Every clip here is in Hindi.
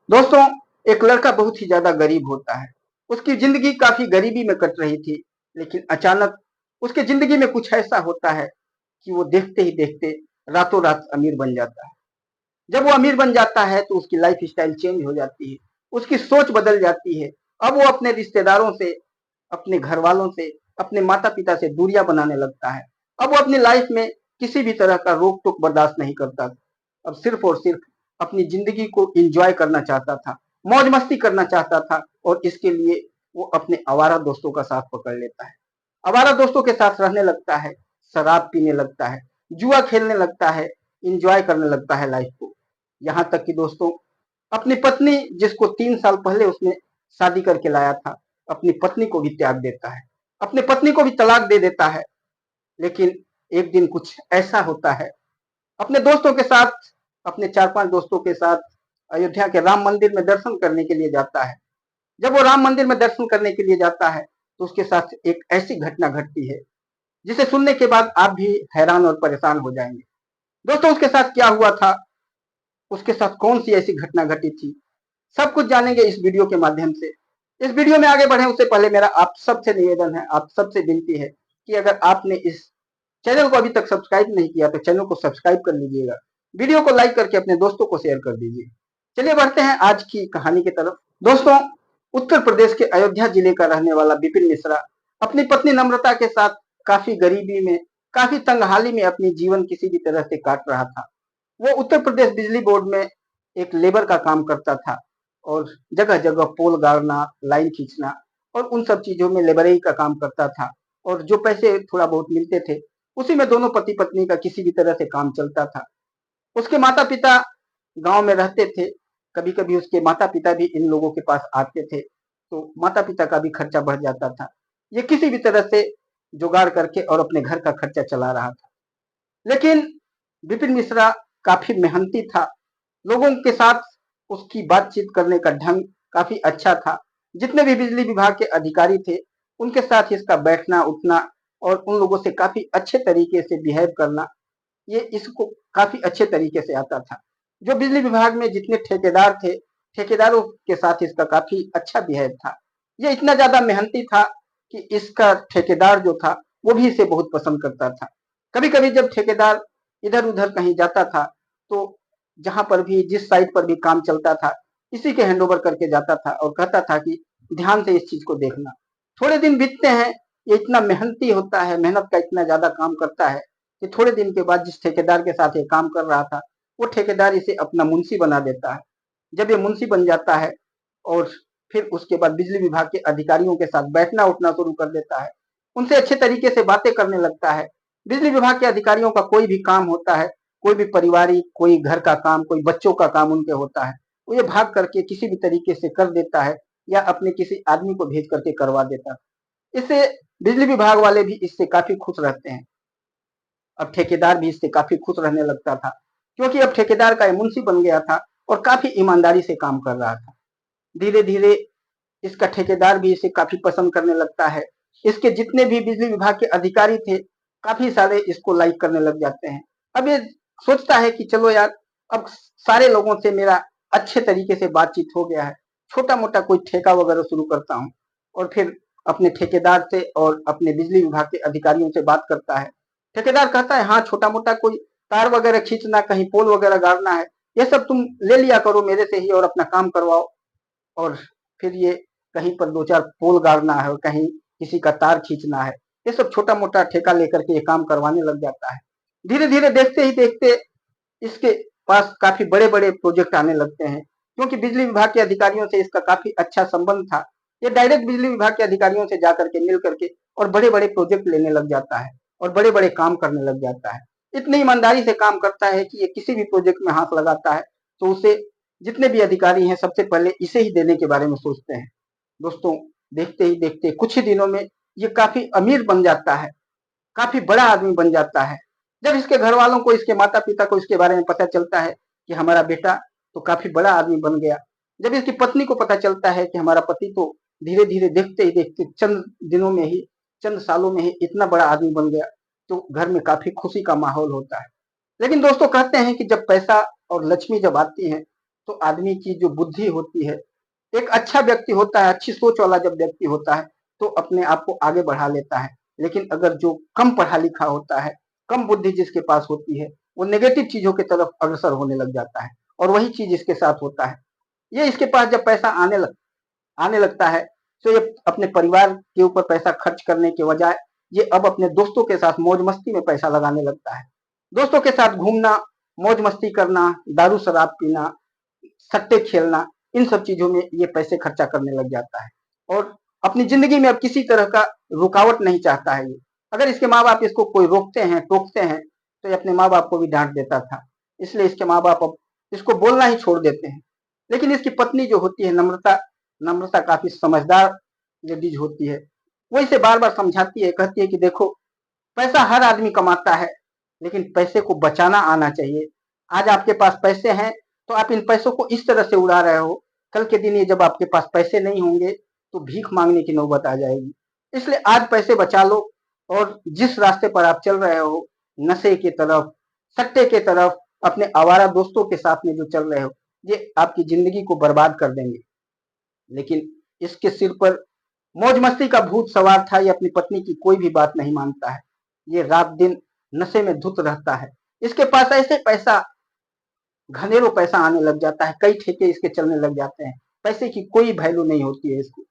दोस्तों, एक लड़का बहुत ही ज्यादा गरीब होता है। उसकी जिंदगी काफी गरीबी में कट रही थी, लेकिन अचानक उसके जिंदगी में कुछ ऐसा होता है कि वो देखते ही देखते रातों रात अमीर बन जाता है। जब वो अमीर बन जाता है तो उसकी लाइफ स्टाइल चेंज हो जाती है, उसकी सोच बदल जाती है। अब वो अपने रिश्तेदारों से, अपने घर वालों से, अपने माता पिता से दूरियां बनाने लगता है। अब वो अपनी लाइफ में किसी भी तरह का रोक टोक बर्दाश्त नहीं करता। अब सिर्फ और सिर्फ अपनी जिंदगी को एंजॉय करना चाहता था, मौज मस्ती करना चाहता था, और इसके लिए वो अपने आवारा दोस्तों का साथ पकड़ लेता है। आवारा दोस्तों के साथ रहने लगता है, शराब पीने लगता है, जुआ खेलने लगता है, एंजॉय करने लगता है लाइफ को। यहाँ तक कि दोस्तों, अपनी पत्नी, जिसको 3 साल पहले उसने शादी करके लाया था, अपनी पत्नी को भी त्याग देता है, अपनी पत्नी को भी तलाक दे देता है। लेकिन एक दिन कुछ ऐसा होता है, अपने दोस्तों के साथ, अपने 4-5 दोस्तों के साथ अयोध्या के राम मंदिर में दर्शन करने के लिए जाता है। जब वो राम मंदिर में दर्शन करने के लिए जाता है तो उसके साथ एक ऐसी घटना घटती है जिसे सुनने के बाद आप भी हैरान और परेशान हो जाएंगे। दोस्तों, उसके साथ क्या हुआ था, उसके साथ कौन सी ऐसी घटना घटी थी, सब कुछ जानेंगे इस वीडियो के माध्यम से। इस वीडियो में आगे बढ़े उससे पहले मेरा आप सबसे निवेदन है, आप सबसे विनती है कि अगर आपने इस चैनल को अभी तक सब्सक्राइब नहीं किया तो चैनल को सब्सक्राइब कर लीजिएगा। वीडियो को लाइक करके अपने दोस्तों को शेयर कर दीजिए। चलिए बढ़ते हैं आज की कहानी की तरफ। दोस्तों, उत्तर प्रदेश के अयोध्या जिले का रहने वाला विपिन मिश्रा अपनी पत्नी नम्रता के साथ काफी गरीबी में, काफी तंगहाली में अपनी जीवन किसी भी तरह से काट रहा था। वो उत्तर प्रदेश बिजली बोर्ड में एक लेबर का काम करता था, और जगह जगह पोल गाड़ना, लाइन खींचना और उन सब चीजों में लेबरई का काम करता था। और जो पैसे थोड़ा बहुत मिलते थे उसी में दोनों पति पत्नी का किसी भी तरह से काम चलता था। उसके माता पिता गांव में रहते थे। कभी कभी उसके माता पिता भी इन लोगों के पास आते थे, तो माता पिता का भी खर्चा बढ़ जाता था। ये किसी भी तरह से जुगाड़ करके और अपने घर का खर्चा चला रहा था। लेकिन विपिन मिश्रा काफी मेहनती था। लोगों के साथ उसकी बातचीत करने का ढंग काफी अच्छा था। जितने भी बिजली विभाग के अधिकारी थे उनके साथ इसका बैठना उठना और उन लोगों से काफी अच्छे तरीके से बिहेव करना, ये इसको काफी अच्छे तरीके से आता था। जो बिजली विभाग में जितने ठेकेदार थे, ठेकेदारों के साथ इसका काफी अच्छा बिहेव था। ये इतना ज्यादा मेहनती था कि इसका ठेकेदार जो था वो भी इसे बहुत पसंद करता था। कभी कभी जब ठेकेदार इधर उधर कहीं जाता था तो जहां पर भी, जिस साइट पर भी काम चलता था, इसी के हैंडओवर करके जाता था और कहता था कि ध्यान से इस चीज को देखना। थोड़े दिन बीतते हैं, ये इतना मेहनती होता है, मेहनत का इतना ज्यादा काम करता है कि थोड़े दिन के बाद जिस ठेकेदार के साथ ये काम कर रहा था वो ठेकेदार इसे अपना मुंशी बना देता है। जब ये मुंशी बन जाता है और फिर उसके बाद बिजली विभाग के अधिकारियों के साथ बैठना उठना शुरू कर देता है, उनसे अच्छे तरीके से बातें करने लगता है। बिजली विभाग के अधिकारियों का कोई भी काम होता है, कोई भी पारिवारिक, कोई घर का काम, कोई बच्चों का काम उनके होता है, वो ये भाग करके किसी भी तरीके से कर देता है या अपने किसी आदमी को भेज करके करवा देता है। इससे बिजली विभाग वाले भी इससे काफी खुश रहते हैं। अब ठेकेदार भी इससे काफी खुश रहने लगता था, क्योंकि अब ठेकेदार का मुंशी बन गया था और काफी ईमानदारी से काम कर रहा था। धीरे धीरे इसका ठेकेदार भी इसे काफी पसंद करने लगता है। इसके जितने भी बिजली विभाग के अधिकारी थे, काफी सारे इसको लाइक करने लग जाते हैं। अब ये सोचता है कि चलो यार, अब सारे लोगों से मेरा अच्छे तरीके से बातचीत हो गया है, छोटा मोटा कोई ठेका वगैरह शुरू करता हूँ। और फिर अपने ठेकेदार से और अपने बिजली विभाग के अधिकारियों से बात करता है। ठेकेदार कहता है, हाँ, छोटा मोटा कोई तार वगैरह खींचना, कहीं पोल वगैरह गाड़ना है, ये सब तुम ले लिया करो मेरे से ही और अपना काम करवाओ। और फिर ये कहीं पर 2-4 पोल गाड़ना है और कहीं किसी का तार खींचना है, ये सब छोटा मोटा ठेका लेकर के ये काम करवाने लग जाता है। धीरे धीरे देखते ही देखते इसके पास काफी बड़े बड़े प्रोजेक्ट आने लगते हैं, क्योंकि बिजली विभाग के अधिकारियों से इसका काफी अच्छा संबंध था। ये डायरेक्ट बिजली विभाग के अधिकारियों से जाकर के मिल करके और बड़े बड़े प्रोजेक्ट लेने लग जाता है और बड़े बड़े काम करने लग जाता है। इतनी ईमानदारी से काम करता है कि ये किसी भी प्रोजेक्ट में हाथ लगाता है तो उसे, जितने भी अधिकारी हैं, सबसे पहले इसे ही देने के बारे में सोचते हैं। दोस्तों, देखते ही देखते कुछ ही दिनों में ये काफी अमीर बन जाता है, काफी बड़ा आदमी बन जाता है। जब इसके घर वालों को, इसके माता पिता को इसके बारे में पता चलता है कि हमारा बेटा तो काफी बड़ा आदमी बन गया, जब इसकी पत्नी को पता चलता है कि हमारा पति तो धीरे धीरे, देखते ही देखते, चंद दिनों में ही, चंद सालों में ही इतना बड़ा आदमी बन गया, तो घर में काफी खुशी का माहौल होता है। लेकिन दोस्तों, कहते हैं कि जब पैसा और लक्ष्मी जब आती है तो आदमी की जो बुद्धि होती है, एक अच्छा व्यक्ति होता है, अच्छी सोच वाला जब व्यक्ति होता है तो अपने आप को आगे बढ़ा लेता है। लेकिन अगर जो कम पढ़ा लिखा होता है, कम बुद्धि जिसके पास होती है, वो नेगेटिव चीजों की तरफ अग्रसर होने लग जाता है। और वही चीज इसके साथ होता है। ये इसके पास जब पैसा आने लगता है तो ये अपने परिवार के ऊपर पैसा खर्च करने के बजाय ये अब अपने दोस्तों के साथ मौज मस्ती में पैसा लगाने लगता है। दोस्तों के साथ घूमना, मौज मस्ती करना, दारू शराब पीना, सट्टे खेलना, इन सब चीजों में ये पैसे खर्चा करने लग जाता है। और अपनी जिंदगी में अब किसी तरह का रुकावट नहीं चाहता है ये। अगर इसके माँ बाप इसको कोई रोकते हैं, टोकते हैं, तो ये अपने माँ बाप को भी डांट देता था। इसलिए इसके माँ बाप अब इसको बोलना ही छोड़ देते हैं। लेकिन इसकी पत्नी जो होती है नम्रता, नम्रता काफी समझदार लेडीज होती है। वो इसे बार बार समझाती है, कहती है कि देखो, पैसा हर आदमी कमाता है, लेकिन पैसे को बचाना आना चाहिए। आज आपके पास पैसे हैं तो आप इन पैसों को इस तरह से उड़ा रहे हो, कल के दिन ये जब आपके पास पैसे नहीं होंगे तो भीख मांगने की नौबत आ जाएगी। इसलिए आज पैसे बचा लो और जिस रास्ते पर आप चल रहे हो, नशे की तरफ, सट्टे की तरफ, अपने आवारा दोस्तों के साथ में जो चल रहे हो, ये आपकी जिंदगी को बर्बाद कर देंगे। लेकिन इसके सिर पर मौज मस्ती का भूत सवार था। ये अपनी पत्नी की कोई भी बात नहीं मानता है। ये रात दिन नशे में धुत रहता है। इसके पास ऐसे पैसा, घनेरों पैसा आने लग जाता है, कई ठेके इसके चलने लग जाते हैं। पैसे की कोई वैल्यू नहीं होती है इसको।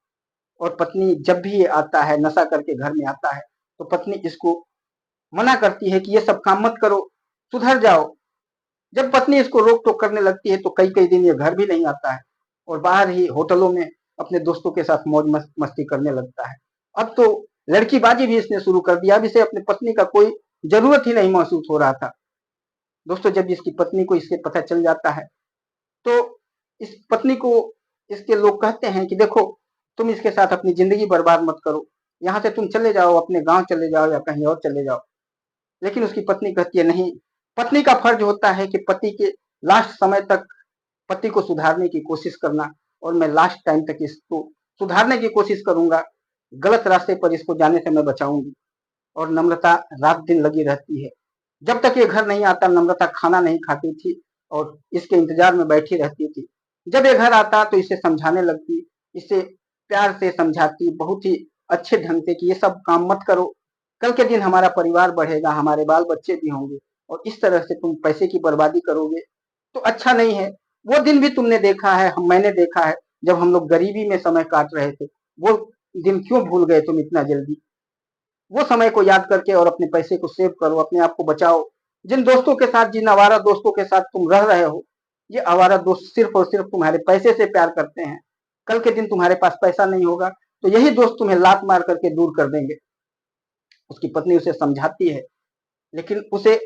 और पत्नी जब भी ये आता है, नशा करके घर में आता है, तो पत्नी इसको मना करती है कि ये सब काम मत करो, सुधर जाओ। जब पत्नी इसको रोक टोक करने लगती है तो कई कई दिन ये घर भी नहीं आता है और बाहर ही होटलों में अपने दोस्तों के साथ मौज मस्ती करने लगता है। अब तो लड़कीबाजी भी इसने शुरू कर दिया। अब इसे अपनी पत्नी का कोई जरूरत ही नहीं महसूस हो रहा था। दोस्तों, जब इसकी पत्नी को इससे पता चल जाता है तो इस पत्नी को इसके लोग कहते हैं कि देखो, तुम इसके साथ अपनी जिंदगी बर्बाद मत करो, यहाँ से तुम चले जाओ, अपने गांव चले जाओ या कहीं और चले जाओ। लेकिन उसकी पत्नी कहती है नहीं। पत्नी का फर्ज होता है कि पति के लास्ट समय तक पति को सुधारने की कोशिश करना, और मैं लास्ट टाइम तक इसको सुधारने की कोशिश करूंगा। गलत रास्ते पर इसको जाने से मैं बचाऊंगी। और नम्रता रात दिन लगी रहती है। जब तक ये घर नहीं आता, नम्रता खाना नहीं खाती थी और इसके इंतजार में बैठी रहती थी। जब ये घर आता तो इसे समझाने लगती, इसे प्यार से समझाती, बहुत ही अच्छे ढंग से कि ये सब काम मत करो, कल के दिन हमारा परिवार बढ़ेगा, हमारे बाल बच्चे भी होंगे, और इस तरह से तुम पैसे की बर्बादी करोगे तो अच्छा नहीं है। वो दिन भी तुमने देखा है, मैंने देखा है, जब हम लोग गरीबी में समय काट रहे थे। वो दिन क्यों भूल गए तुम इतना जल्दी? वो समय को याद करके और अपने पैसे को सेव करो, अपने आप को बचाओ। जिन दोस्तों के साथ, जिन आवारा दोस्तों के साथ तुम रह रहे हो, ये आवारा दोस्त सिर्फ और सिर्फ तुम्हारे पैसे से प्यार करते हैं। कल के दिन तुम्हारे पास पैसा नहीं होगा तो यही दोस्त तुम्हें लात मार करके दूर कर देंगे। उसकी पत्नी उसे समझाती है, लेकिन उसे,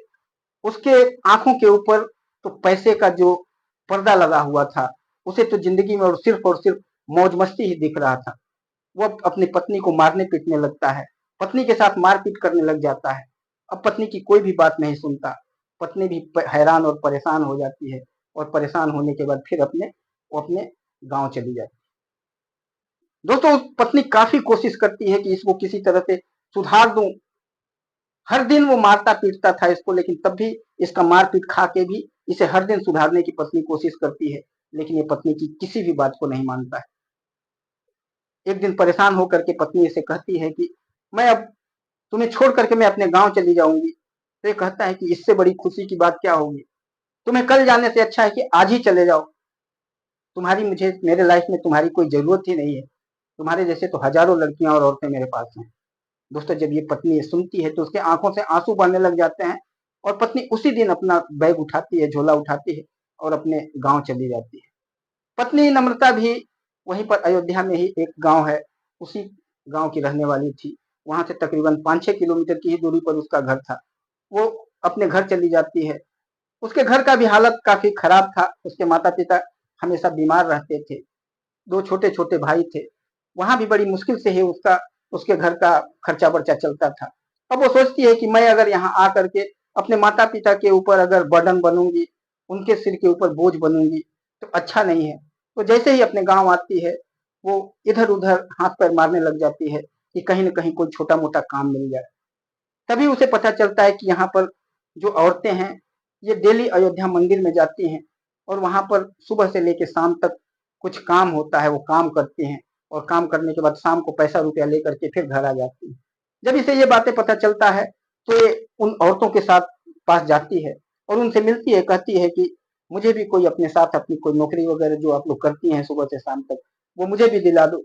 उसके आंखों के ऊपर तो पैसे का जो पर्दा लगा हुआ था, उसे तो जिंदगी में और सिर्फ मौज मस्ती ही दिख रहा था। वो अपनी पत्नी को मारने पीटने लगता है, पत्नी के साथ मारपीट करने लग जाता है। अब पत्नी की कोई भी बात नहीं सुनता। पत्नी भी हैरान और परेशान हो जाती है, और परेशान होने के बाद फिर वो अपने गांव चली जाती है। दोस्तों, उस पत्नी काफी कोशिश करती है कि इसको किसी तरह से सुधार दूं। हर दिन वो मारता पीटता था इसको, लेकिन तब भी इसका मारपीट खा के भी इसे हर दिन सुधारने की पत्नी कोशिश करती है, लेकिन ये पत्नी की किसी भी बात को नहीं मानता है। एक दिन परेशान होकर के पत्नी इसे कहती है कि मैं अब तुम्हें छोड़ करके मैं अपने गांव चली जाऊंगी। तो ये कहता है कि इससे बड़ी खुशी की बात क्या होगी? तुम्हें कल जाने से अच्छा है कि आज ही चले जाओ। तुम्हारी, मुझे, मेरे लाइफ में तुम्हारी कोई जरूरत ही नहीं है। तुम्हारे जैसे तो हजारों लड़कियां और औरतें मेरे पास हैं। दोस्तों, जब ये पत्नी ये सुनती है तो उसके आंखों से आंसू बहने लग जाते हैं, और पत्नी उसी दिन अपना बैग उठाती है, झोला उठाती है और अपने गांव चली जाती है। पत्नी नम्रता भी वहीं पर अयोध्या में ही एक गांव है, उसी गांव की रहने वाली थी। वहां से तकरीबन 5-6 किलोमीटर की ही दूरी पर उसका घर था। वो अपने घर चली जाती है। उसके घर का भी हालत काफी खराब था। उसके माता पिता हमेशा बीमार रहते थे, दो छोटे छोटे भाई थे। वहां भी बड़ी मुश्किल से ही उसके घर का खर्चा बर्चा चलता था। अब वो सोचती है कि मैं अगर यहाँ आ करके अपने माता पिता के ऊपर अगर बर्डन बनूंगी, उनके सिर के ऊपर बोझ बनूंगी, तो अच्छा नहीं है। तो जैसे ही अपने गांव आती है, वो इधर उधर हाथ पैर मारने लग जाती है कि कहीं न कहीं कोई छोटा मोटा काम मिल जाए। तभी उसे पता चलता है कि यहाँ पर जो औरतें हैं, ये डेली अयोध्या मंदिर में जाती हैं, और वहां पर सुबह से लेकर शाम तक कुछ काम होता है, वो काम करते हैं और काम करने के बाद शाम को पैसा रुपया लेकर के फिर घर आ जाती है। जब इसे ये बातें पता चलता है तो ये उन औरतों के साथ पास जाती है और उनसे मिलती है, कहती है कि मुझे भी कोई अपने साथ अपनी कोई नौकरी वगैरह जो आप लोग करती हैं सुबह से शाम तक, वो मुझे भी दिला दो।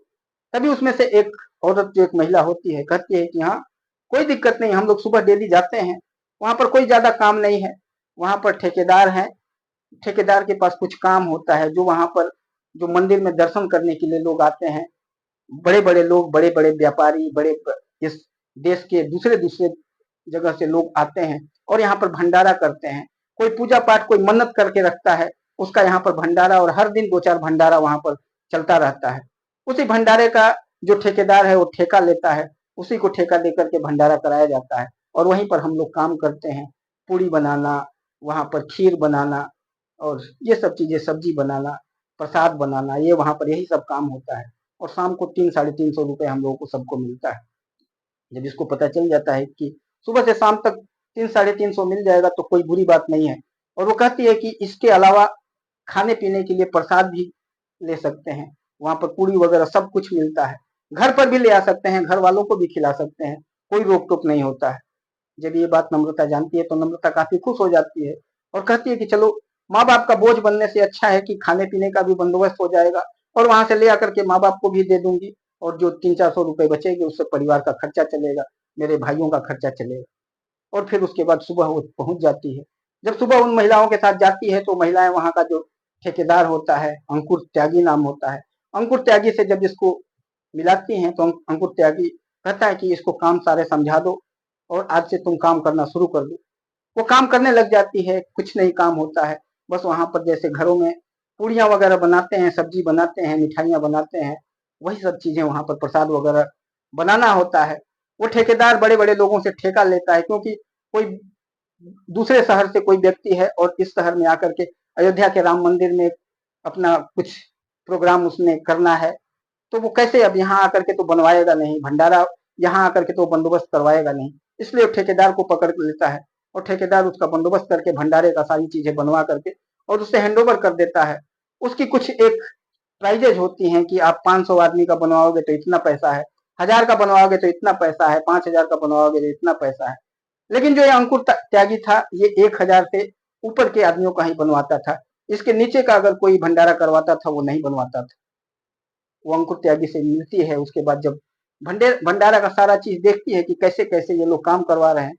तभी उसमें से एक औरत जो एक महिला होती है कहती है कि हाँ, कोई दिक्कत नहीं, हम लोग सुबह डेली जाते हैं, वहां पर कोई ज्यादा काम नहीं है, वहां पर ठेकेदार हैं, ठेकेदार के पास कुछ काम होता है, जो वहां पर जो मंदिर में दर्शन करने के लिए लोग आते हैं, बड़े बड़े लोग, बड़े बड़े व्यापारी, इस देश के दूसरे दूसरे जगह से लोग आते हैं और यहाँ पर भंडारा करते हैं। कोई पूजा पाठ, कोई मन्नत करके रखता है, उसका यहाँ पर भंडारा, और हर दिन 2-4 भंडारा वहां पर चलता रहता है। उसी भंडारे का जो ठेकेदार है वो ठेका लेता है, उसी को ठेका देकर के भंडारा कराया जाता है और वहीं पर हम लोग काम करते हैं, पूड़ी बनाना, वहां पर खीर बनाना और ये सब चीजें, सब्जी बनाना, प्रसाद बनाना, ये वहां पर यही सब काम होता है। और शाम को 300-350 रुपए हम लोगों को सबको मिलता है। जब इसको पता चल जाता है कि सुबह से शाम तक 300-350 मिल जाएगा तो कोई बुरी बात नहीं है। और वो कहती है कि इसके अलावा खाने पीने के लिए प्रसाद भी ले सकते हैं, वहां पर पूरी वगैरह सब कुछ मिलता है, घर पर भी ले आ सकते हैं, घर वालों को भी खिला सकते हैं, कोई रोक टोक नहीं होता है। जब ये बात नम्रता जानती है तो नम्रता काफी खुश हो जाती है और कहती है कि चलो, माँ बाप का बोझ बनने से अच्छा है कि खाने पीने का भी बंदोबस्त हो जाएगा और वहां से ले आकर के माँ बाप को भी दे दूंगी और जो 300-400 रुपए बचेंगे उससे परिवार का खर्चा चलेगा, मेरे भाइयों का खर्चा चलेगा। और फिर उसके बाद सुबह वो पहुंच जाती है। जब सुबह उन महिलाओं के साथ जाती है तो महिलाएं, वहां का जो ठेकेदार होता है, अंकुर त्यागी नाम होता है, अंकुर त्यागी से जब इसको मिलाती हैं तो अंकुर त्यागी कहता है कि इसको काम सारे समझा दो और आज से तुम काम करना शुरू कर दो। वो काम करने लग जाती है, कुछ नहीं काम होता है, बस वहां पर जैसे घरों में पूड़ियाँ वगैरह बनाते हैं, सब्जी बनाते हैं, मिठाइयाँ बनाते हैं, वही सब चीजें वहां पर प्रसाद वगैरह बनाना होता है। वो ठेकेदार बड़े बड़े लोगों से ठेका लेता है, क्योंकि कोई दूसरे शहर से कोई व्यक्ति है और इस शहर में आकर के अयोध्या के राम मंदिर में अपना कुछ प्रोग्राम उसने करना है, तो वो कैसे अब यहाँ आकर के तो बनवाएगा नहीं भंडारा, यहाँ आकर के तो बंदोबस्त करवाएगा नहीं, इसलिए ठेकेदार को पकड़ लेता है और ठेकेदार उसका बंदोबस्त करके भंडारे का सारी चीजें बनवा करके और उससे हैंडओवर कर देता है। उसकी कुछ एक प्राइजेज होती हैं कि आप 500 आदमी का बनवाओगे तो इतना पैसा है, 1000 का बनवाओगे तो इतना पैसा है, 5000 का बनवाओगे तो इतना पैसा है। लेकिन जो ये अंकुर त्यागी था, ये 1000 से ऊपर के आदमियों का ही बनवाता था, इसके नीचे का अगर कोई भंडारा करवाता था वो नहीं बनवाता था। वो अंकुर त्यागी से मिलती है, उसके बाद जब भंडारा का सारा चीज देखती है कि कैसे कैसे ये लोग काम करवा रहे हैं,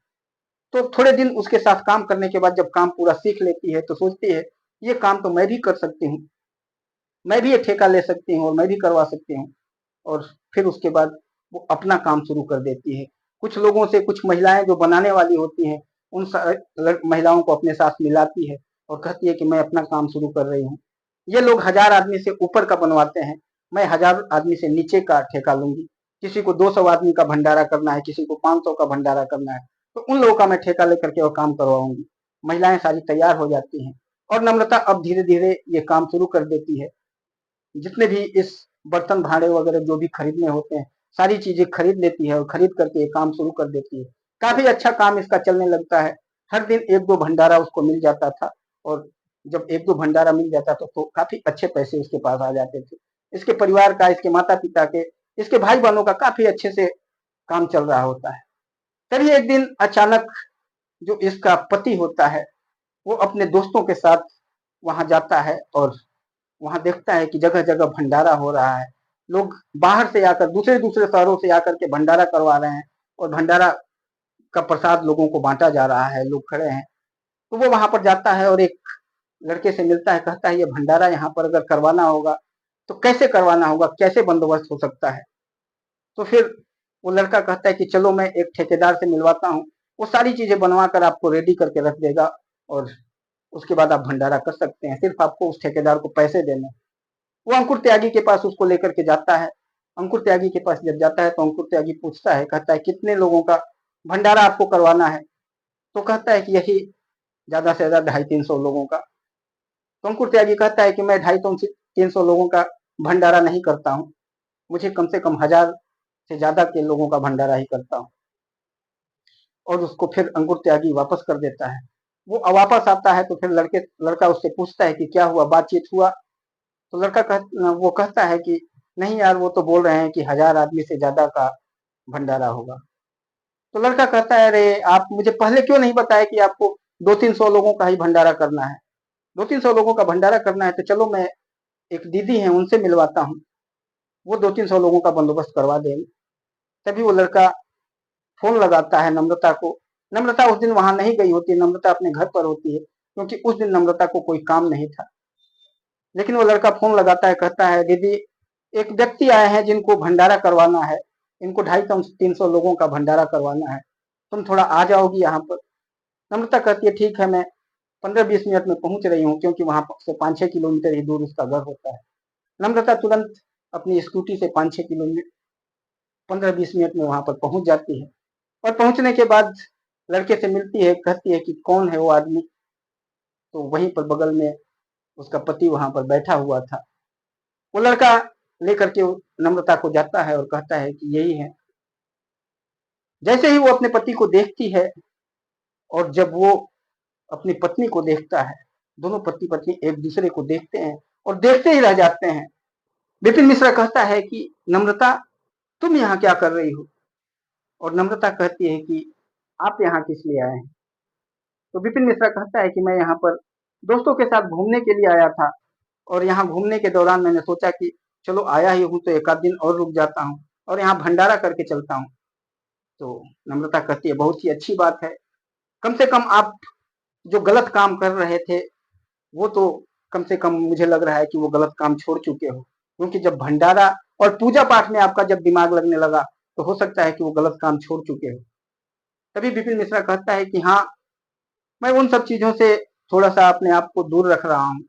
तो थोड़े दिन उसके साथ काम करने के बाद जब काम पूरा सीख लेती है तो सोचती है ये काम तो मैं भी कर सकती हूँ, मैं भी ये ठेका ले सकती हूँ और मैं भी करवा सकती हूँ। और फिर उसके बाद वो अपना काम शुरू कर देती है। कुछ लोगों से, कुछ महिलाएं जो बनाने वाली होती हैं, उन महिलाओं को अपने साथ मिलाती है और कहती है कि मैं अपना काम शुरू कर रही हूँ। ये लोग 1000 आदमी से ऊपर का बनवाते हैं, मैं 1000 आदमी से नीचे का ठेका लूंगी। किसी को 200 आदमी का भंडारा करना है, किसी को 500 का भंडारा करना है, तो उन लोगों का मैं ठेका लेकर के और काम करवाऊंगी। महिलाएं सारी तैयार हो जाती हैं और नम्रता अब धीरे धीरे ये काम शुरू कर देती है। जितने भी इस बर्तन भाड़े वगैरह जो भी खरीदने होते हैं, सारी चीजें खरीद लेती है और खरीद करके ये काम शुरू कर देती है। काफी अच्छा काम इसका चलने लगता है। हर दिन 1-2 भंडारा उसको मिल जाता था और जब 1-2 भंडारा मिल जाता था तो काफी अच्छे पैसे उसके पास आ जाते थे। इसके परिवार का, इसके माता पिता के, इसके भाई बहनों का काफी अच्छे से काम चल रहा होता है। तभी एक दिन अचानक जो इसका पति होता है वो अपने दोस्तों के साथ वहां जाता है और वहां देखता है कि जगह जगह भंडारा हो रहा है, लोग बाहर से आकर, दूसरे दूसरे शहरों से आकर के भंडारा करवा रहे हैं और भंडारा का प्रसाद लोगों को बांटा जा रहा है, लोग खड़े हैं। तो वो वहां पर जाता है और एक लड़के से मिलता है, कहता है ये भंडारा यहाँ पर अगर करवाना होगा तो कैसे करवाना होगा, कैसे बंदोबस्त हो सकता है। तो फिर वो लड़का कहता है कि चलो मैं एक ठेकेदार से मिलवाता हूँ, वो सारी चीजें बनवा कर आपको रेडी करके रख देगा और उसके बाद आप भंडारा कर सकते हैं, सिर्फ आपको उस ठेकेदार को पैसे देने। वो अंकुर त्यागी के पास उसको लेकर के जाता है। अंकुर त्यागी के पास जब जाता है तो अंकुर त्यागी पूछता है, कहता है कितने लोगों का भंडारा आपको करवाना है। तो कहता है कि यही ज्यादा से ज्यादा 250-300 लोगों का। तो अंकुर त्यागी कहता है कि मैं 250-300 लोगों का भंडारा नहीं करता हूँ, मुझे कम से कम 1000 से ज्यादा के लोगों का भंडारा ही करता हूँ। और उसको फिर अंकुर त्यागी वापस कर देता है। वो वापस आता है तो फिर लड़का उससे पूछता है कि क्या हुआ, बातचीत हुआ? तो वो कहता है कि नहीं यार, वो तो बोल रहे हैं कि 1000 आदमी से ज्यादा का भंडारा होगा। तो लड़का कहता है, अरे आप मुझे पहले क्यों नहीं बताया कि आपको 200-300 लोगों का ही भंडारा करना है? 200-300 लोगों का भंडारा करना है तो चलो, मैं एक दीदी है उनसे मिलवाता हूँ, वो 200-300 लोगों का बंदोबस्त करवा देंगे। तभी वो लड़का फोन लगाता है नम्रता को। नम्रता उस दिन वहां नहीं गई होती, नम्रता अपने घर पर होती है, क्योंकि उस दिन नम्रता को कोई काम नहीं था। लेकिन वो लड़का फोन लगाता है, कहता है, दीदी एक व्यक्ति आए हैं जिनको भंडारा करवाना है, इनको 250-300 लोगों का भंडारा करवाना है, तुम थोड़ा आ जाओगी यहाँ पर? नम्रता कहती है, ठीक है, मैं 15-20 मिनट में पहुंच रही हूँ, क्योंकि वहां से 5-6 किलोमीटर ही दूर उसका घर होता है। नम्रता तुरंत अपनी स्कूटी से 5-6 किलोमीटर 15-20 मिनट में वहां पर पहुंच जाती है। और पहुंचने के बाद लड़के से मिलती है, कहती है कि कौन है वो आदमी? तो वहीं पर बगल में उसका पति वहां पर बैठा हुआ था। वो लड़का लेकर के नम्रता को जाता है और कहता है कि यही है। जैसे ही वो अपने पति को देखती है और जब वो अपनी पत्नी को देखता है, दोनों पति पत्नी एक दूसरे को देखते हैं और देखते ही रह जाते हैं। विपिन मिश्रा कहता है कि नम्रता, तुम यहाँ क्या कर रही हो? और नम्रता कहती है कि आप यहाँ किस लिए आए हैं? तो विपिन मिश्रा कहता है कि मैं यहाँ पर दोस्तों के साथ घूमने के लिए आया था, और यहाँ घूमने के दौरान मैंने सोचा कि चलो आया ही हूँ तो एक आध दिन और रुक जाता हूँ और यहाँ भंडारा करके चलता हूँ। तो नम्रता कहती है, बहुत ही अच्छी बात है, कम से कम आप जो गलत काम कर रहे थे वो तो कम से कम मुझे लग रहा है कि वो गलत काम छोड़ चुके हो, क्योंकि जब भंडारा और पूजा पाठ में आपका जब दिमाग लगने लगा तो हो सकता है कि वो गलत काम छोड़ चुके हो। तभी विपिन मिश्रा कहता है कि हाँ, मैं उन सब चीजों से थोड़ा सा अपने आप को दूर रख रहा हूँ,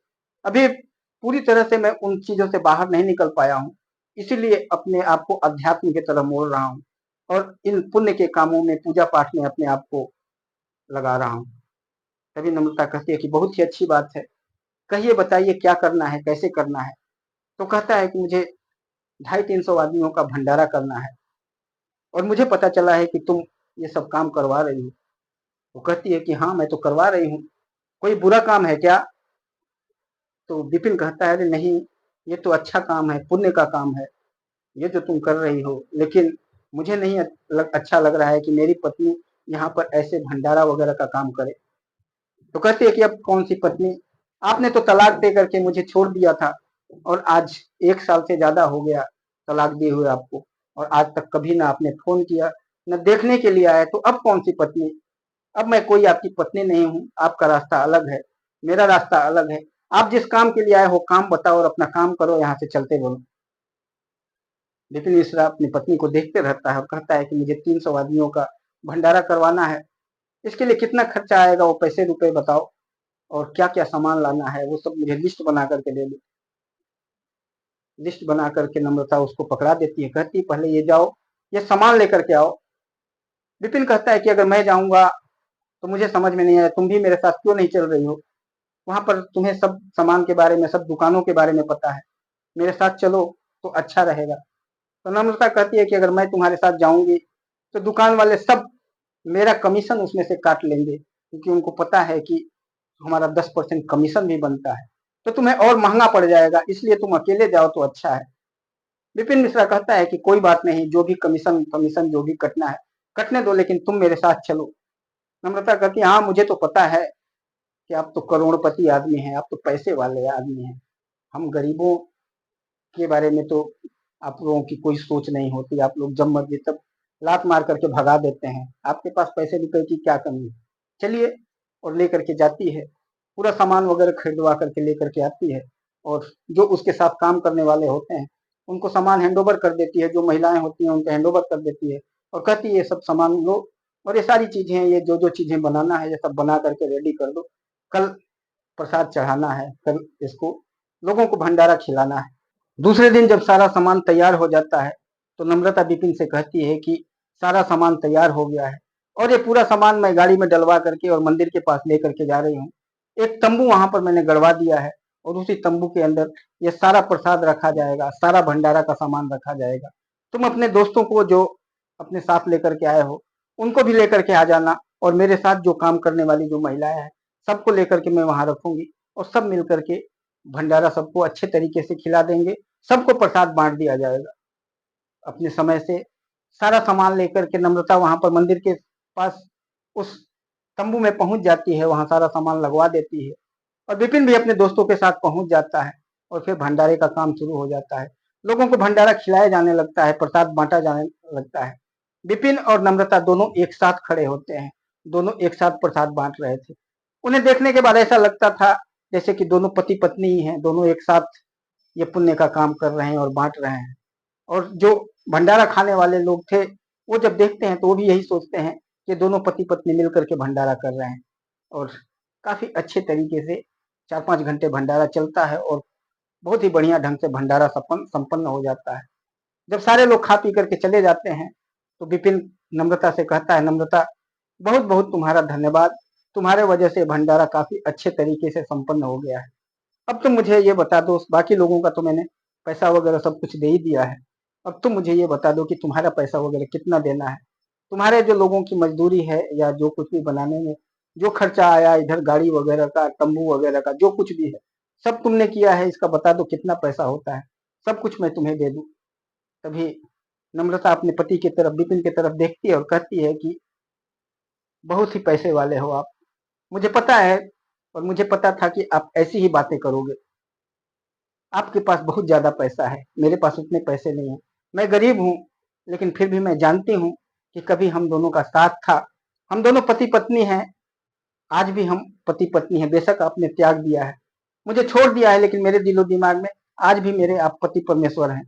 अभी पूरी तरह से मैं उन चीजों से बाहर नहीं निकल पाया हूँ, इसीलिए अपने आप को अध्यात्म की तरफ मोड़ रहा हूँ और इन पुण्य के कामों में, पूजा पाठ में अपने आप को लगा रहा हूँ। तभी नम्रता कहती है कि बहुत ही अच्छी बात है, कहिए, बताइए क्या करना है, कैसे करना है? तो कहता है कि मुझे 250-300 आदमियों का भंडारा करना है और मुझे पता चला है कि तुम ये सब काम करवा रही हो। वो कहती है कि हाँ, मैं तो करवा रही हूँ, कोई बुरा काम है क्या? तो विपिन कहता है, अरे नहीं, ये तो अच्छा काम है, पुण्य का काम है ये जो तुम कर रही हो, लेकिन मुझे नहीं अच्छा लग रहा है कि मेरी पत्नी यहाँ पर ऐसे भंडारा वगैरह का काम करे। तो कहती है कि अब कौन सी पत्नी, आपने तो तलाक दे करके मुझे छोड़ दिया था और आज 1 साल से ज्यादा हो गया तलाक दिए हुए आपको, और आज तक कभी ना आपने फोन किया, न देखने के लिए आया, तो अब कौन सी पत्नी? अब मैं कोई आपकी पत्नी नहीं हूँ, आपका रास्ता अलग है, मेरा रास्ता अलग है। आप जिस काम के लिए आए हो काम बताओ और अपना काम करो, यहाँ से चलते बोलो। विपिन मिश्रा अपनी पत्नी को देखते रहता है और कहता है कि मुझे 300 आदमियों का भंडारा करवाना है, इसके लिए कितना खर्चा आएगा, वो पैसे रुपए बताओ, और क्या क्या सामान लाना है वो सब मुझे लिस्ट बना करके दे दो। लिस्ट बना करके नम्रता उसको पकड़ा देती है, कहती है, पहले ये जाओ, ये सामान लेकर के आओ। विपिन कहता है कि अगर मैं जाऊंगा तो मुझे समझ में नहीं आया, तुम भी मेरे साथ क्यों नहीं चल रही हो? वहां पर तुम्हें सब सामान के बारे में, सब दुकानों के बारे में पता है, मेरे साथ चलो तो अच्छा रहेगा। तो नम्रता कहती है कि अगर मैं तुम्हारे साथ जाऊंगी तो दुकान वाले सब मेरा कमीशन उसमें से काट लेंगे, क्योंकि उनको पता है कि हमारा 10% कमीशन भी बनता है, तो तुम्हें और महंगा पड़ जाएगा, इसलिए तुम अकेले जाओ तो अच्छा है। विपिन मिश्रा कहता है कि कोई बात नहीं, जो भी कमीशन कमीशन जो भी कटना है कटने दो, लेकिन तुम मेरे साथ चलो। नम्रता कहती है, हाँ मुझे तो पता है कि आप तो करोड़पति आदमी हैं, आप तो पैसे वाले आदमी हैं, हम गरीबों के बारे में तो आप लोगों की कोई सोच नहीं होती, आप लोग जब मर्जी तब लात मार करके भगा देते हैं, आपके पास पैसे रुपए की क्या कमी है? चलिए। और लेकर के जाती है, पूरा सामान वगैरह खरीदवा करके लेकर के आती है, और जो उसके साथ काम करने वाले होते हैं उनको सामान हैंड ओवर कर देती है, जो महिलाएं होती हैं उनको हैंड ओवर कर देती है और कहती है, ये सब सामान लो और ये सारी चीजें, ये जो जो चीजें बनाना है ये सब बना करके रेडी कर दो, कल प्रसाद चढ़ाना है, कल इसको लोगों को भंडारा खिलाना है। दूसरे दिन जब सारा सामान तैयार हो जाता है तो नम्रता विपिन से कहती है कि सारा सामान तैयार हो गया है और ये पूरा सामान मैं गाड़ी में डलवा करके और मंदिर के पास लेकर के जा रही हूँ। एक तंबू वहां पर मैंने गड़वा दिया है और उसी तंबू के अंदर ये सारा प्रसाद रखा जाएगा, सारा भंडारा का सामान रखा जाएगा। तुम अपने दोस्तों को जो अपने साथ लेकर के आए हो उनको भी लेकर के आ जाना, और मेरे साथ जो काम करने वाली जो महिलाएं हैं सबको लेकर के मैं वहां रखूंगी और सब मिल करके भंडारा सबको अच्छे तरीके से खिला देंगे, सबको प्रसाद बांट दिया जाएगा। अपने समय से सारा सामान लेकर के नम्रता वहां पर मंदिर के पास उस तंबू में पहुंच जाती है, वहां सारा सामान लगवा देती है और विपिन भी अपने दोस्तों के साथ पहुंच जाता है और फिर भंडारे का काम शुरू हो जाता है। लोगों को भंडारा खिलाया जाने लगता है, प्रसाद बांटा जाने लगता है। विपिन और नम्रता दोनों एक साथ खड़े होते हैं, दोनों एक साथ प्रसाद बांट रहे थे। उन्हें देखने के बाद ऐसा लगता था जैसे कि दोनों पति पत्नी ही हैं, दोनों एक साथ ये पुण्य का काम कर रहे हैं और बांट रहे हैं। और जो भंडारा खाने वाले लोग थे, वो जब देखते हैं तो वो भी यही सोचते हैं कि दोनों पति पत्नी मिलकर के भंडारा कर रहे हैं। और काफी अच्छे तरीके से 4-5 घंटे भंडारा चलता है और बहुत ही बढ़िया ढंग से भंडारा संपन्न हो जाता है। जब सारे लोग खा पी करके चले जाते हैं तो विपिन नम्रता से कहता है, नम्रता बहुत बहुत तुम्हारा धन्यवाद, तुम्हारे वजह से भंडारा काफी अच्छे तरीके से संपन्न हो गया है। अब तुम मुझे ये बता दो, बाकी लोगों का तो मैंने पैसा वगैरह सब कुछ दे ही दिया है, अब तुम मुझे ये बता दो कि तुम्हारा पैसा वगैरह कितना देना है। तुम्हारे जो लोगों की मजदूरी है या जो कुछ भी बनाने में जो खर्चा आया, इधर गाड़ी वगैरह का, तंबू वगैरह का, जो कुछ भी है सब तुमने किया है, इसका बता दो कितना पैसा होता है, सब कुछ मैं तुम्हें दे दूं। तभी नम्रता अपने पति की तरफ, विपिन की तरफ देखती है और कहती है कि बहुत ही पैसे वाले हो आप, मुझे पता है और मुझे पता था कि आप ऐसी ही बातें करोगे। आपके पास बहुत ज्यादा पैसा है, मेरे पास उतने पैसे नहीं है, मैं गरीब हूँ, लेकिन फिर भी मैं जानती हूँ कि कभी हम दोनों का साथ था, हम दोनों पति पत्नी हैं, आज भी हम पति पत्नी हैं। बेशक आपने त्याग दिया है, मुझे छोड़ दिया है, लेकिन मेरे दिलो दिमाग में आज भी मेरे आप पति परमेश्वर हैं।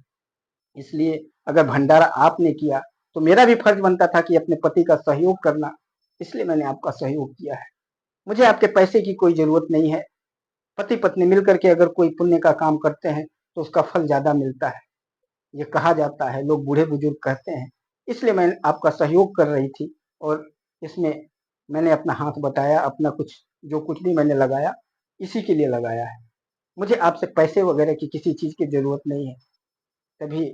इसलिए अगर भंडारा आपने किया तो मेरा भी फर्ज बनता था कि अपने पति का सहयोग करना, इसलिए मैंने आपका सहयोग किया है। मुझे आपके पैसे की कोई जरूरत नहीं है। पति पत्नी मिलकर के अगर कोई पुण्य का काम करते हैं तो उसका फल ज्यादा मिलता है, ये कहा जाता है, लोग बूढ़े बुजुर्ग कहते हैं। इसलिए मैं आपका सहयोग कर रही थी और इसमें मैंने अपना हाथ बटाया, अपना कुछ जो कुछ भी मैंने लगाया इसी के लिए लगाया है। मुझे आपसे पैसे वगैरह की किसी चीज की जरूरत नहीं है। तभी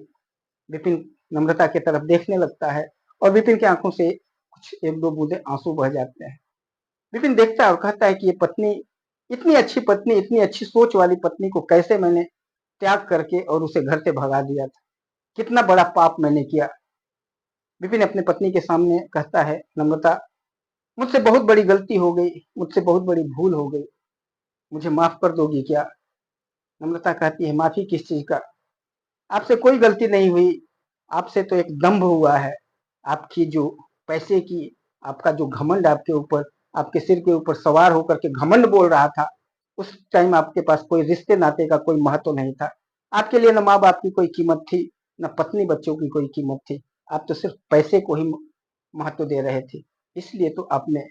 विपिन नम्रता की तरफ देखने लगता है और विपिन की आंखों से कुछ एक दो बूंदे आंसू बह जाते हैं। विपिन देखता है और कहता है कि ये पत्नी, इतनी अच्छी पत्नी, इतनी अच्छी सोच वाली पत्नी को कैसे मैंने त्याग करके और उसे घर से भगा दिया था, कितना बड़ा पाप मैंने किया। विपिन अपने पत्नी के सामने कहता है, नम्रता मुझसे बहुत बड़ी गलती हो गई, मुझसे बहुत बड़ी भूल हो गई, मुझे माफ कर दोगी क्या? नम्रता कहती है, माफी किस चीज का, आपसे कोई गलती नहीं हुई, आपसे तो एक दंभ हुआ है। आपकी जो पैसे की, आपका जो घमंड आपके ऊपर, आपके सिर के ऊपर सवार होकर के घमंड बोल रहा था, उस टाइम आपके पास कोई रिश्ते नाते का कोई महत्व नहीं था। आपके लिए न माँ बाप की कोई कीमत थी, न पत्नी बच्चों की कोई कीमत थी। आप तो सिर्फ पैसे को ही महत्व दे रहे थे, इसलिए तो आपने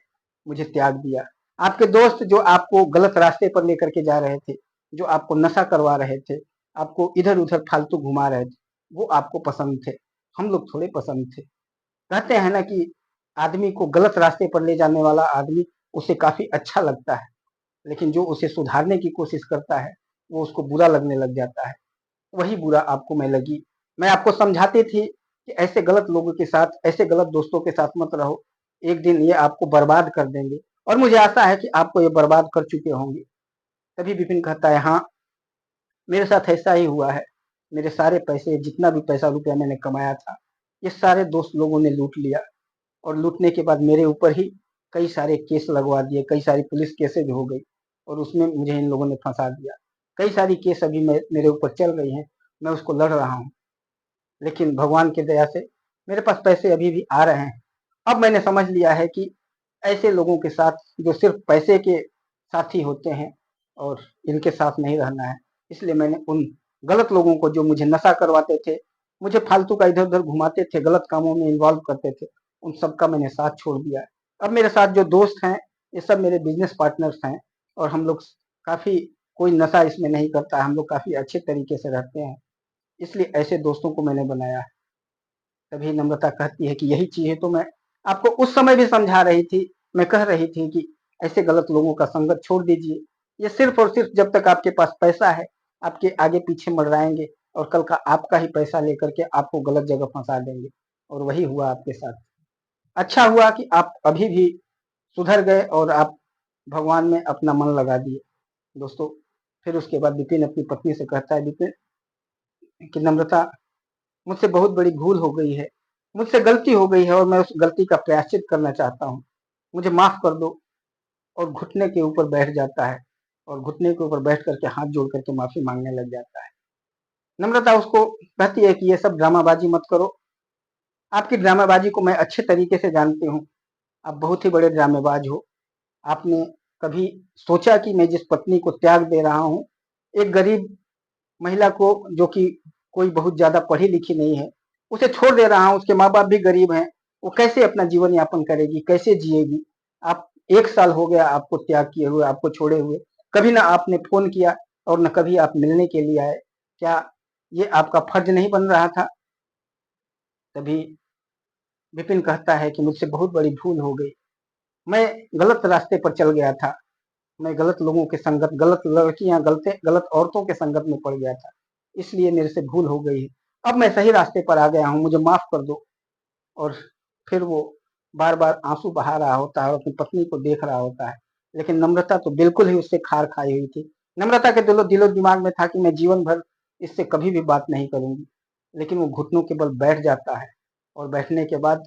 मुझे त्याग दिया। आपके दोस्त जो आपको गलत रास्ते पर लेकर के जा रहे थे, जो आपको नशा करवा रहे थे, आपको इधर उधर फालतू घुमा रहे थे, वो आपको पसंद थे, हम लोग थोड़े पसंद थे। कहते हैं ना कि आदमी को गलत रास्ते पर ले जाने वाला आदमी उसे काफी अच्छा लगता है, लेकिन जो उसे सुधारने की कोशिश करता है वो उसको बुरा लगने लग जाता है। वही बुरा आपको मैं लगी। मैं आपको समझाती थी कि ऐसे गलत लोगों के साथ, ऐसे गलत दोस्तों के साथ मत रहो, एक दिन ये आपको बर्बाद कर देंगे, और मुझे आशा है कि आपको ये बर्बाद कर चुके होंगे। तभी विपिन कहता है, हाँ मेरे साथ ऐसा ही हुआ है, मेरे सारे पैसे, जितना भी पैसा रुपया मैंने कमाया था, ये सारे दोस्त लोगों ने लूट लिया, और लूटने के बाद मेरे ऊपर ही कई सारे केस लगवा दिए, कई सारी पुलिस केसेज हो गई और उसमें मुझे इन लोगों ने फंसा दिया। कई सारी केस अभी मेरे ऊपर चल रही हैं, मैं उसको लड़ रहा हूँ, लेकिन भगवान की दया से मेरे पास पैसे अभी भी आ रहे हैं। अब मैंने समझ लिया है कि ऐसे लोगों के साथ जो सिर्फ पैसे के साथी होते हैं और इनके साथ नहीं रहना है। इसलिए मैंने उन गलत लोगों को, जो मुझे नशा करवाते थे, मुझे फालतू का इधर उधर घुमाते थे, गलत कामों में इन्वॉल्व करते थे, उन सबका मैंने साथ छोड़ दिया है। अब मेरे साथ जो दोस्त हैं ये सब मेरे बिजनेस पार्टनर्स हैं और हम लोग काफी, कोई नशा इसमें नहीं करता है, हम लोग काफी अच्छे तरीके से रहते हैं, इसलिए ऐसे दोस्तों को मैंने बनाया है। तभी नम्रता कहती है कि यही चीजें तो मैं आपको उस समय भी समझा रही थी, मैं कह रही थी कि ऐसे गलत लोगों का संगत छोड़ दीजिए, ये सिर्फ और सिर्फ जब तक आपके पास पैसा है आपके आगे पीछे मंडराएंगे और कल का आपका ही पैसा लेकर के आपको गलत जगह फंसा देंगे, और वही हुआ आपके साथ। अच्छा हुआ कि आप अभी भी सुधर गए और आप भगवान में अपना मन लगा दिए। दोस्तों, फिर उसके बाद विपिन अपनी पत्नी से कहता है, विपिन कि नम्रता, मुझसे बहुत बड़ी भूल हो गई है, मुझसे गलती हो गई है और मैं उस गलती का प्रायश्चित करना चाहता हूँ, मुझे माफ कर दो। और घुटने के ऊपर बैठ जाता है और घुटने के ऊपर बैठ करके हाथ जोड़ करके माफी मांगने लग जाता है। नम्रता उसको कहती है कि ये सब ड्रामाबाजी मत करो, आपकी ड्रामाबाजी को मैं अच्छे तरीके से जानती हूँ, आप बहुत ही बड़े ड्रामेबाज हो। आपने कभी सोचा कि मैं जिस पत्नी को त्याग दे रहा हूँ, एक गरीब महिला को, जो कि कोई बहुत ज्यादा पढ़ी लिखी नहीं है, उसे छोड़ दे रहा हूँ, उसके माँ बाप भी गरीब हैं, वो कैसे अपना जीवन यापन करेगी, कैसे जिएगी। आप 1 साल हो गया आपको त्याग किए हुए, आपको छोड़े हुए, कभी ना आपने फोन किया और न कभी आप मिलने के लिए आए, क्या ये आपका फर्ज नहीं बन रहा था? तभी विपिन कहता है कि मुझसे बहुत बड़ी भूल हो गई, मैं गलत रास्ते पर चल गया था, मैं गलत लोगों के संगत, गलत लड़कियां, गलत औरतों के संगत में पड़ गया था, इसलिए मेरे से भूल हो गई है, अब मैं सही रास्ते पर आ गया हूँ, मुझे माफ कर दो। और फिर वो बार बार आंसू बहा रहा होता है और अपनी पत्नी को देख रहा होता है, लेकिन नम्रता तो बिल्कुल ही उससे खार खाई हुई थी। नम्रता के दिलो दिमाग में था कि मैं जीवन भर इससे कभी भी बात नहीं करूंगी, लेकिन वो घुटनों के बल बैठ जाता है और बैठने के बाद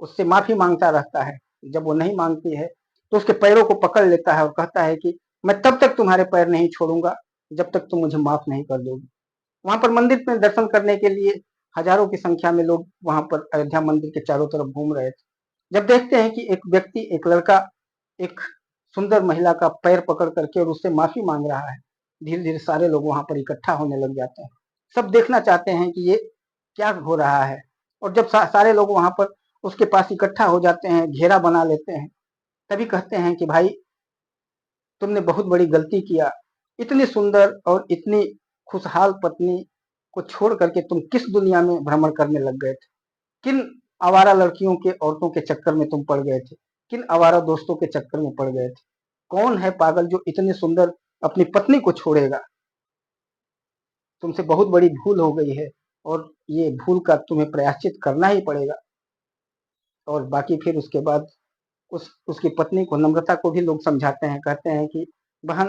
उससे माफी मांगता रहता है। जब वो नहीं मांगती है तो उसके पैरों को पकड़ लेता है और कहता है कि मैं तब तक तुम्हारे पैर नहीं छोड़ूंगा जब तक तुम मुझे माफ नहीं कर दोगी। वहां पर मंदिर में दर्शन करने के लिए हजारों की संख्या में लोग वहां पर अयोध्या मंदिर के चारों तरफ घूम रहे थे। जब देखते हैं कि एक व्यक्ति, एक लड़का, एक सुंदर महिला का पैर पकड़ करके और उससे माफी मांग रहा है, धीरे धीरे सारे लोग वहां पर इकट्ठा होने लग जाते हैं। सब देखना चाहते हैं कि ये क्या हो रहा है। और जब सारे लोग वहां पर उसके पास इकट्ठा हो जाते हैं, घेरा बना लेते हैं, तभी कहते हैं कि भाई, तुमने बहुत बड़ी गलती किया, इतनी सुंदर और इतनी खुशहाल पत्नी को छोड़ करके तुम किस दुनिया में भ्रमण करने लग गए थे, किन आवारा लड़कियों के, औरतों के चक्कर में तुम पड़ गए थे, किन आवारा दोस्तों के चक्कर में पड़ गए थे। कौन है पागल जो इतनी सुंदर अपनी पत्नी को छोड़ेगा? तुमसे बहुत बड़ी भूल हो गई है और ये भूल का तुम्हें प्रायश्चित करना ही पड़ेगा। और बाकी फिर उसके बाद उसकी पत्नी को, नम्रता को भी लोग समझाते हैं, कहते हैं कि बहन,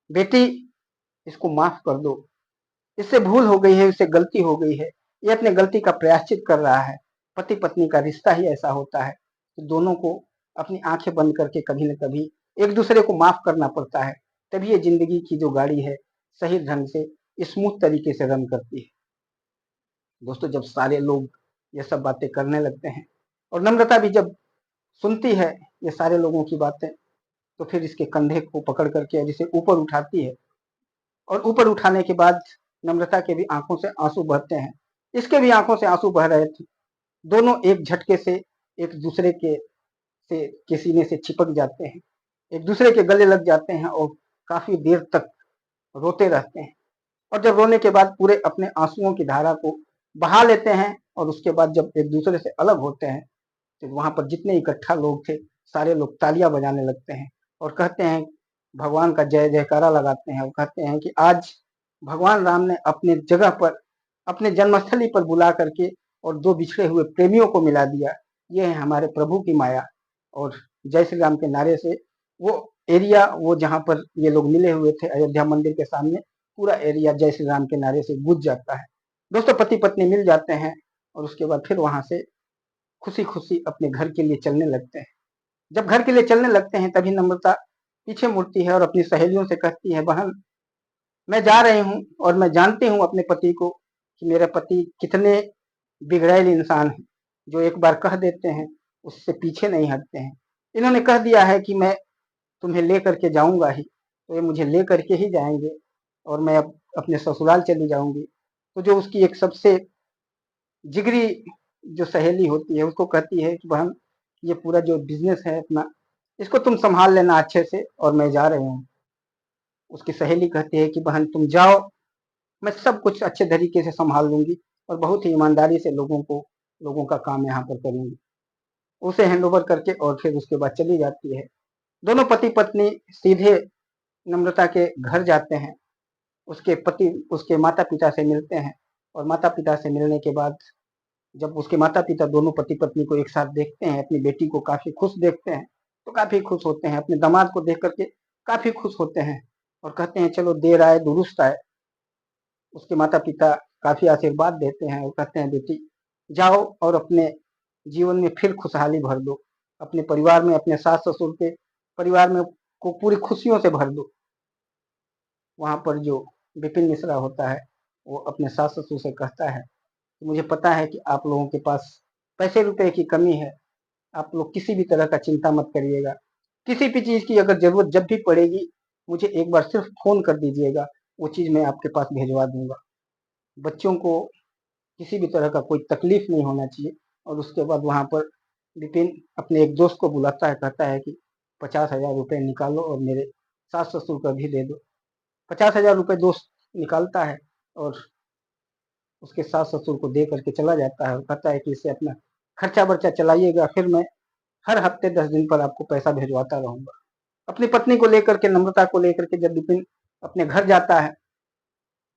बेटी, इसको माफ कर दो, इससे भूल हो गई है, इससे गलती हो गई है, ये अपने गलती का प्रायश्चित कर रहा है। पति पत्नी का रिश्ता ही ऐसा होता है कि दोनों को अपनी आंखें बंद करके कभी न कभी एक दूसरे को माफ करना पड़ता है, तभी ये जिंदगी की जो गाड़ी है सही ढंग से, स्मूथ तरीके से रन करती है। दोस्तों, जब सारे लोग ये सब बातें करने लगते हैं और नम्रता भी जब सुनती है ये सारे लोगों की बातें, तो फिर इसके कंधे को पकड़ करके और इसे ऊपर उठाती है। और ऊपर उठाने के बाद नम्रता के भी आंखों से आंसू बहते हैं, इसके भी आंखों से आंसू बह रहे थे। दोनों एक झटके से एक दूसरे के सीने से चिपक जाते हैं, एक दूसरे के गले लग जाते हैं और काफी देर तक रोते रहते हैं। और जब रोने के बाद पूरे अपने आंसुओं की धारा को बहा लेते हैं और उसके बाद जब एक दूसरे से अलग होते हैं, तो वहां पर जितने इकट्ठा लोग थे सारे लोग तालियां बजाने लगते हैं और कहते हैं, भगवान का जय जयकारा लगाते हैं और कहते हैं कि आज भगवान राम ने अपने जगह पर, अपने जन्मस्थली पर बुला करके और दो बिछड़े हुए प्रेमियों को मिला दिया। ये है हमारे प्रभु की माया। और जय श्री राम के नारे से वो एरिया, वो जहाँ पर ये लोग मिले हुए थे अयोध्या मंदिर के सामने, पूरा एरिया जय श्री राम के नारे से गूंज जाता है। दोस्तों, पति पत्नी मिल जाते हैं और उसके बाद फिर वहां से खुशी खुशी अपने घर के लिए चलने लगते हैं। जब घर के लिए चलने लगते हैं तभी नम्रता पीछे मुड़ती है और अपनी सहेलियों से कहती है, बहन, मैं जा रही हूँ और मैं जानती हूँ अपने पति को कि मेरे पति कितने बिगड़ैल इंसान हैं, जो एक बार कह देते हैं उससे पीछे नहीं हटते हैं। इन्होंने कह दिया है कि मैं तुम्हें ले करके जाऊंगा ही, तो ये मुझे ले करके ही जाएंगे और मैं अपने ससुराल चली जाऊंगी। तो जो उसकी एक सबसे जिगरी जो सहेली होती है उसको कहती है कि बहन, ये पूरा जो बिजनेस है अपना, इसको तुम संभाल लेना अच्छे से और मैं जा रही हूँ। उसकी सहेली कहती है कि बहन, तुम जाओ, मैं सब कुछ अच्छे तरीके से संभाल लूंगी और बहुत ही ईमानदारी से लोगों का काम यहाँ पर करूंगी। उसे हैंड ओवर करके और फिर उसके बाद चली जाती है। दोनों पति पत्नी सीधे नम्रता के घर जाते हैं, उसके माता पिता से मिलते हैं और माता पिता से मिलने के बाद जब उसके माता पिता दोनों पति पत्नी को एक साथ देखते हैं, अपनी बेटी को काफी खुश देखते हैं, तो काफी खुश होते हैं, अपने दामाद को देख करके काफी खुश होते हैं और कहते हैं चलो देर आए दुरुस्त आए। उसके माता पिता काफी आशीर्वाद देते हैं और कहते हैं बेटी जाओ और अपने जीवन में फिर खुशहाली भर दो, अपने परिवार में, अपने सास ससुर के परिवार में को पूरी खुशियों से भर दो। वहां पर जो विपिन मिश्रा होता है वो अपने सास ससुर से कहता है कि मुझे पता है कि आप लोगों के पास पैसे रुपए की कमी है, आप लोग किसी भी तरह का चिंता मत करिएगा, किसी भी चीज की अगर जरूरत जब भी पड़ेगी मुझे एक बार सिर्फ फोन कर दीजिएगा, वो चीज मैं आपके पास भेजवा दूंगा। बच्चों को किसी भी तरह का कोई तकलीफ नहीं होना चाहिए। और उसके बाद वहां पर विपिन अपने एक दोस्त को बुलाता है, कहता है कि 50,000 रुपये निकालो और मेरे सास ससुर का भी दे दो। 50,000 रुपये दोस्त निकालता है और उसके सास ससुर को दे करके चला जाता है और कहता है कि इससे अपना खर्चा बर्चा चलाइएगा, फिर मैं हर हफ्ते 10 दिन पर आपको पैसा भिजवाता रहूंगा। अपनी पत्नी को लेकर के, नम्रता को लेकर के जब विपिन अपने घर जाता है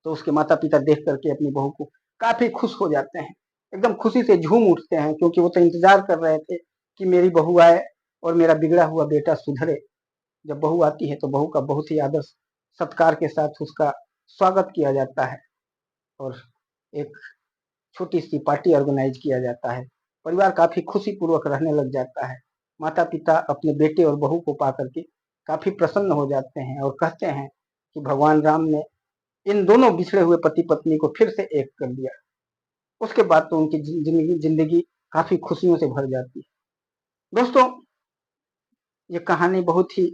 तो उसके माता पिता देख करके अपनी बहू को काफी खुश हो जाते हैं, एकदम खुशी से झूम उठते हैं, क्योंकि वो तो इंतजार कर रहे थे कि मेरी बहू आए और मेरा बिगड़ा हुआ बेटा सुधरे। जब बहू आती है तो बहू का बहुत ही आदर सत्कार के साथ उसका स्वागत किया जाता है और एक छोटी सी पार्टी ऑर्गेनाइज किया जाता है। परिवार काफी खुशी पूर्वक रहने लग जाता है। माता पिता अपने बेटे और बहू को पा करके काफी प्रसन्न हो जाते हैं और कहते हैं कि भगवान राम ने इन दोनों बिछड़े हुए पति पत्नी को फिर से एक कर दिया। उसके बाद तो उनकी जिंदगी काफी खुशियों से भर जाती है। दोस्तों, ये कहानी बहुत ही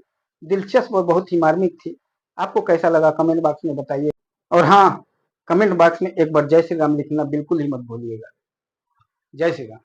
दिलचस्प और बहुत ही मार्मिक थी। आपको कैसा लगा कमेंट बॉक्स में बताइए। और हाँ, कमेंट बॉक्स में एक बार जय श्री राम लिखना बिल्कुल ही मत भूलिएगा। जय श्री राम।